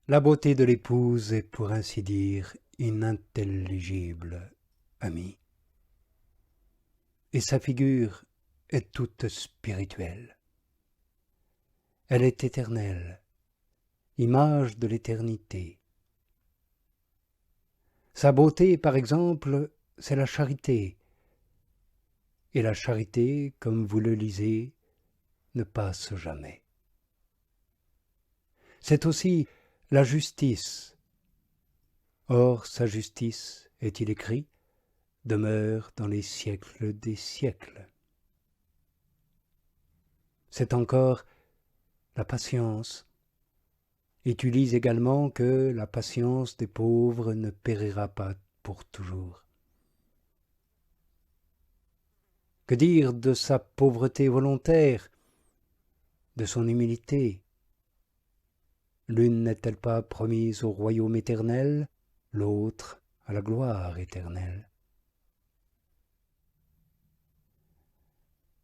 La beauté de l'épouse est, pour ainsi dire, inintelligible, ami. Et sa figure est toute spirituelle. Elle est éternelle, image de l'éternité. Sa beauté, par exemple, c'est la charité. Et la charité, comme vous le lisez, ne passe jamais. C'est aussi la justice. Or, sa justice, est-il écrit, demeure dans les siècles des siècles. C'est encore la patience. Et tu lis également que la patience des pauvres ne périra pas pour toujours. Que dire de sa pauvreté volontaire, de son humilité? L'une n'est-elle pas promise au royaume éternel, l'autre à la gloire éternelle?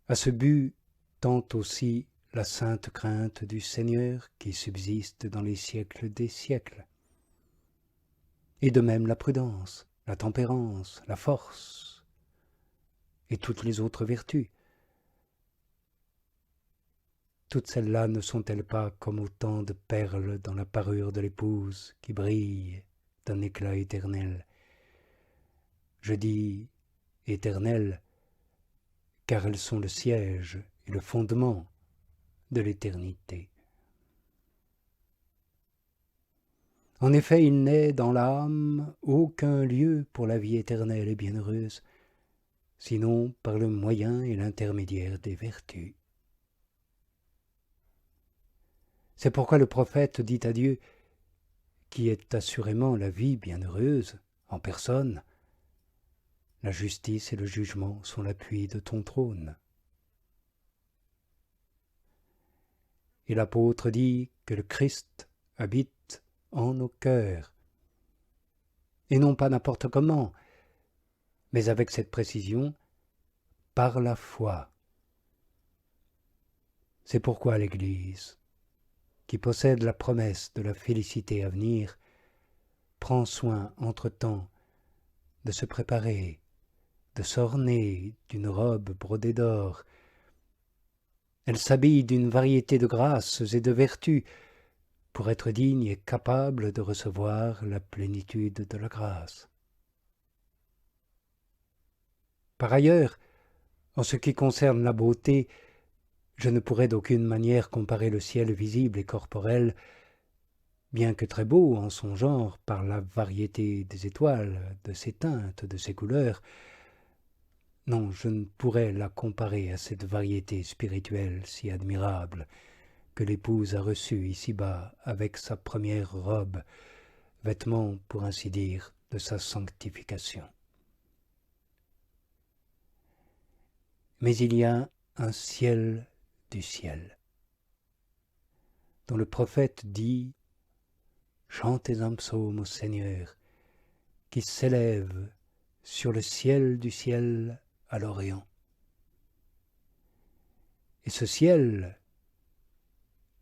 À ce but tend aussi la sainte crainte du Seigneur qui subsiste dans les siècles des siècles. Et de même la prudence, la tempérance, la force et toutes les autres vertus. Toutes celles-là ne sont-elles pas comme autant de perles dans la parure de l'épouse qui brillent d'un éclat éternel? Je dis éternel car elles sont le siège et le fondement de l'éternité. En effet, il n'est dans l'âme aucun lieu pour la vie éternelle et bienheureuse, sinon par le moyen et l'intermédiaire des vertus. C'est pourquoi le prophète dit à Dieu, qui est assurément la vie bienheureuse en personne, la justice et le jugement sont l'appui de ton trône. Et l'apôtre dit que le Christ habite en nos cœurs, et non pas n'importe comment, mais avec cette précision, par la foi. C'est pourquoi l'Église, qui possède la promesse de la félicité à venir, prend soin entre-temps de se préparer, de s'orner d'une robe brodée d'or. Elle s'habille d'une variété de grâces et de vertus pour être digne et capable de recevoir la plénitude de la grâce. Par ailleurs, en ce qui concerne la beauté, je ne pourrais d'aucune manière comparer le ciel visible et corporel, bien que très beau en son genre par la variété des étoiles, de ses teintes, de ses couleurs. Non, je ne pourrais la comparer à cette variété spirituelle si admirable que l'épouse a reçue ici-bas avec sa première robe, vêtement, pour ainsi dire, de sa sanctification. Mais il y a un ciel du ciel, dont le prophète dit « Chantez un psaume au Seigneur, qui s'élève sur le ciel du ciel à l'Orient. » Et ce ciel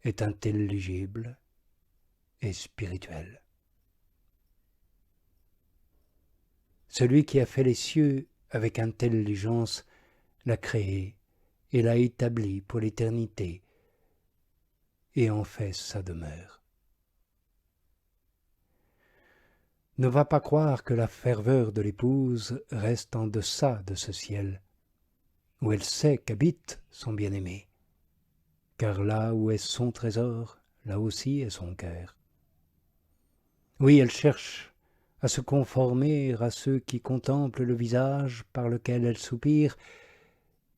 est intelligible et spirituel. Celui qui a fait les cieux avec intelligence l'a créé et l'a établi pour l'éternité et en fait sa demeure. Ne va pas croire que la ferveur de l'épouse reste en deçà de ce ciel, où elle sait qu'habite son bien-aimé, car là où est son trésor, là aussi est son cœur. Oui, elle cherche à se conformer à ceux qui contemplent le visage par lequel elle soupire,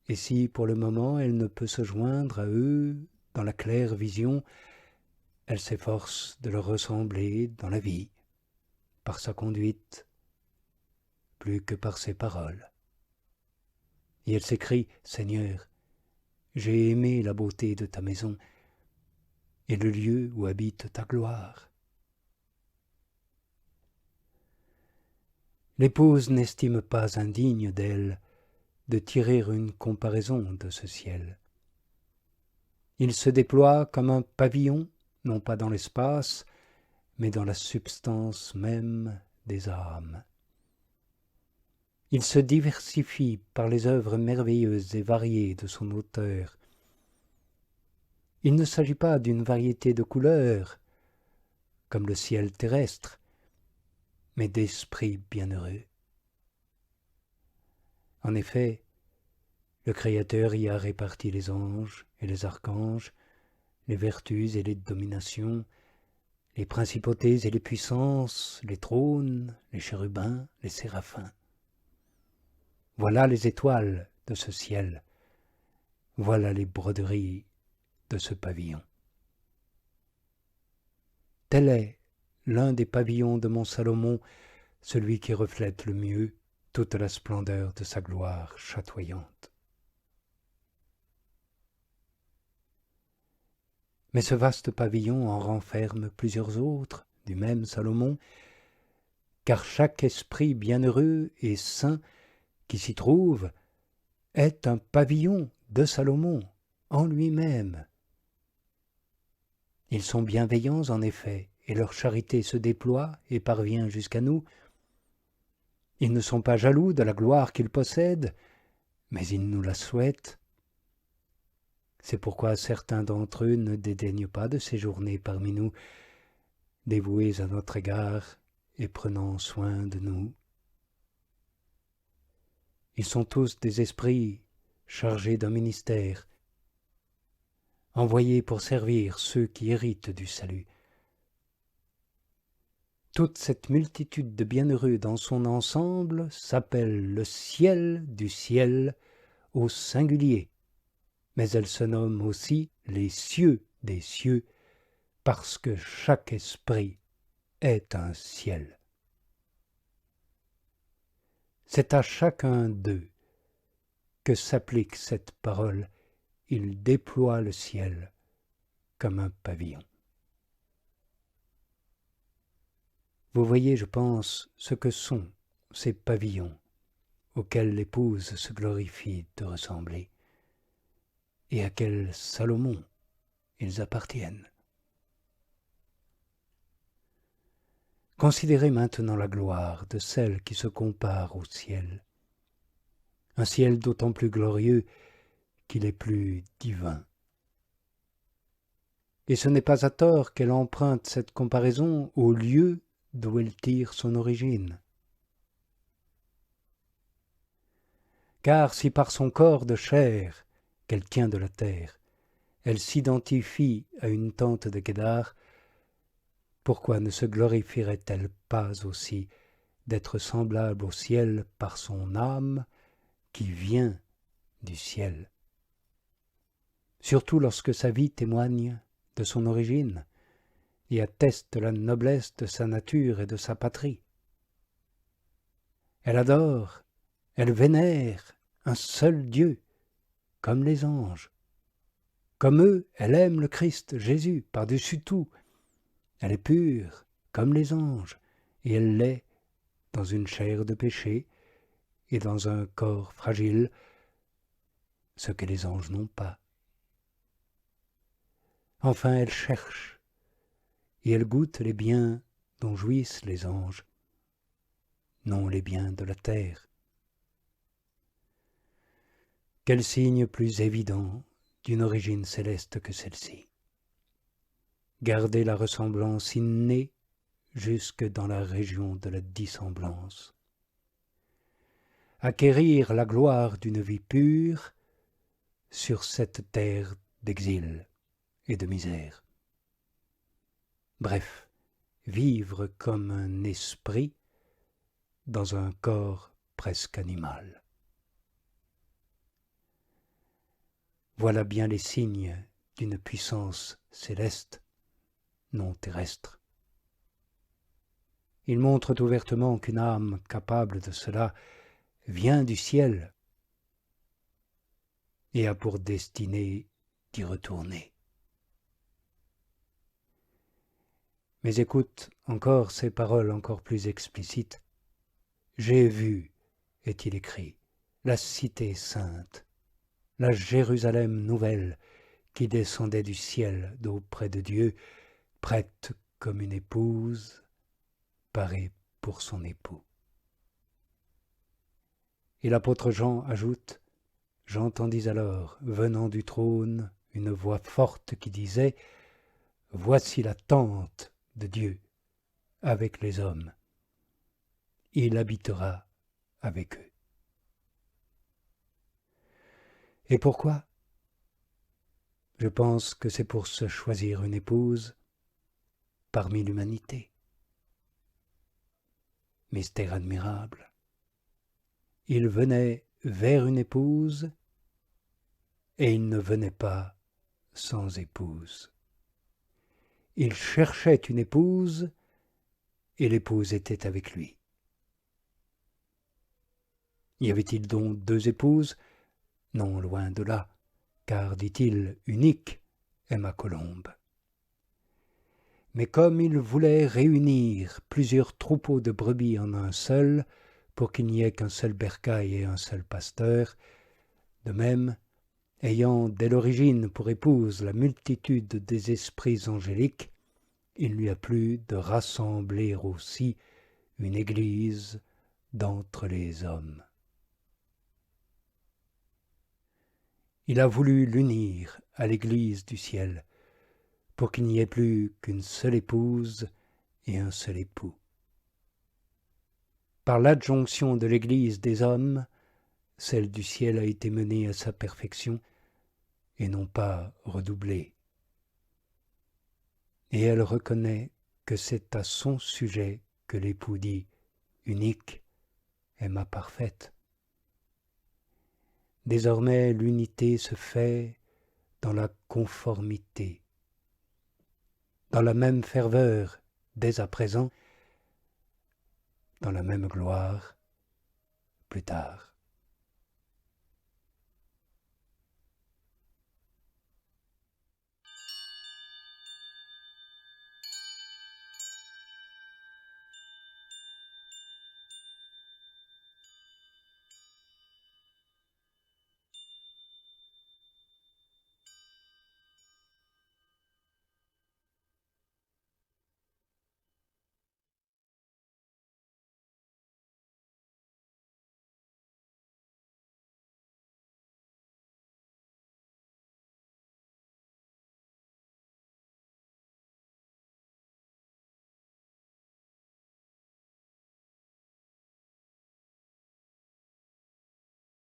et si pour le moment elle ne peut se joindre à eux dans la claire vision, elle s'efforce de leur ressembler dans la vie, par sa conduite, plus que par ses paroles. Et elle s'écrie, « Seigneur, j'ai aimé la beauté de ta maison et le lieu où habite ta gloire. » L'épouse n'estime pas indigne d'elle de tirer une comparaison de ce ciel. Il se déploie comme un pavillon, non pas dans l'espace, mais dans la substance même des âmes. Il se diversifie par les œuvres merveilleuses et variées de son auteur. Il ne s'agit pas d'une variété de couleurs, comme le ciel terrestre, mais d'esprits bienheureux. En effet, le Créateur y a réparti les anges et les archanges, les vertus et les dominations, les principautés et les puissances, les trônes, les chérubins, les séraphins. Voilà les étoiles de ce ciel, voilà les broderies de ce pavillon. Tel est l'un des pavillons de mon Salomon, celui qui reflète le mieux toute la splendeur de sa gloire chatoyante. Mais ce vaste pavillon en renferme plusieurs autres, du même Salomon, car chaque esprit bienheureux et saint qui s'y trouve est un pavillon de Salomon en lui-même. Ils sont bienveillants en effet, et leur charité se déploie et parvient jusqu'à nous. Ils ne sont pas jaloux de la gloire qu'ils possèdent, mais ils nous la souhaitent. C'est pourquoi certains d'entre eux ne dédaignent pas de séjourner parmi nous, dévoués à notre égard et prenant soin de nous. Ils sont tous des esprits chargés d'un ministère, envoyés pour servir ceux qui héritent du salut. Toute cette multitude de bienheureux dans son ensemble s'appelle le ciel du ciel au singulier, mais elle se nomme aussi les cieux des cieux, parce que chaque esprit est un ciel. C'est à chacun d'eux que s'applique cette parole, il déploie le ciel comme un pavillon. Vous voyez, je pense, ce que sont ces pavillons auxquels l'épouse se glorifie de ressembler, et à quel Salomon ils appartiennent. Considérez maintenant la gloire de celle qui se compare au ciel, un ciel d'autant plus glorieux qu'il est plus divin. Et ce n'est pas à tort qu'elle emprunte cette comparaison au lieu d'où elle tire son origine. Car si par son corps de chair, qu'elle tient de la terre, elle s'identifie à une tente de Kédar, pourquoi ne se glorifierait-elle pas aussi d'être semblable au ciel par son âme qui vient du ciel? Surtout lorsque sa vie témoigne de son origine et atteste la noblesse de sa nature et de sa patrie. Elle adore, elle vénère un seul Dieu, comme les anges. Comme eux, elle aime le Christ Jésus par-dessus tout. Elle est pure, comme les anges, et elle l'est dans une chair de péché et dans un corps fragile, ce que les anges n'ont pas. Enfin, elle cherche, et elle goûte les biens dont jouissent les anges, non les biens de la terre. Quel signe plus évident d'une origine céleste que celle-ci? Garder la ressemblance innée jusque dans la région de la dissemblance. Acquérir la gloire d'une vie pure sur cette terre d'exil et de misère. Bref, vivre comme un esprit dans un corps presque animal. Voilà bien les signes d'une puissance céleste, non terrestre. Ils montrent ouvertement qu'une âme capable de cela vient du ciel et a pour destinée d'y retourner. Mais écoute encore ces paroles encore plus explicites. J'ai vu, est-il écrit, la cité sainte, la Jérusalem nouvelle qui descendait du ciel d'auprès de Dieu, prête comme une épouse paraît pour son époux. Et l'apôtre Jean ajoute, « J'entendis alors, venant du trône, une voix forte qui disait, « Voici la tente de Dieu avec les hommes. Il habitera avec eux. » Et pourquoi ? Je pense que c'est pour se choisir une épouse parmi l'humanité. Mystère admirable. Il venait vers une épouse et il ne venait pas sans épouse. Il cherchait une épouse et l'épouse était avec lui. Y avait-il donc deux épouses ? Non, loin de là, car, dit-il, unique est ma colombe. Mais comme il voulait réunir plusieurs troupeaux de brebis en un seul, pour qu'il n'y ait qu'un seul bercail et un seul pasteur, de même, ayant dès l'origine pour épouse la multitude des esprits angéliques, il lui a plu de rassembler aussi une église d'entre les hommes. Il a voulu l'unir à l'église du ciel, pour qu'il n'y ait plus qu'une seule épouse et un seul époux. Par l'adjonction de l'église des hommes, celle du ciel a été menée à sa perfection et non pas redoublée. Et elle reconnaît que c'est à son sujet que l'époux dit « Unique est ma parfaite ». Désormais l'unité se fait dans la conformité, dans la même ferveur dès à présent, dans la même gloire plus tard.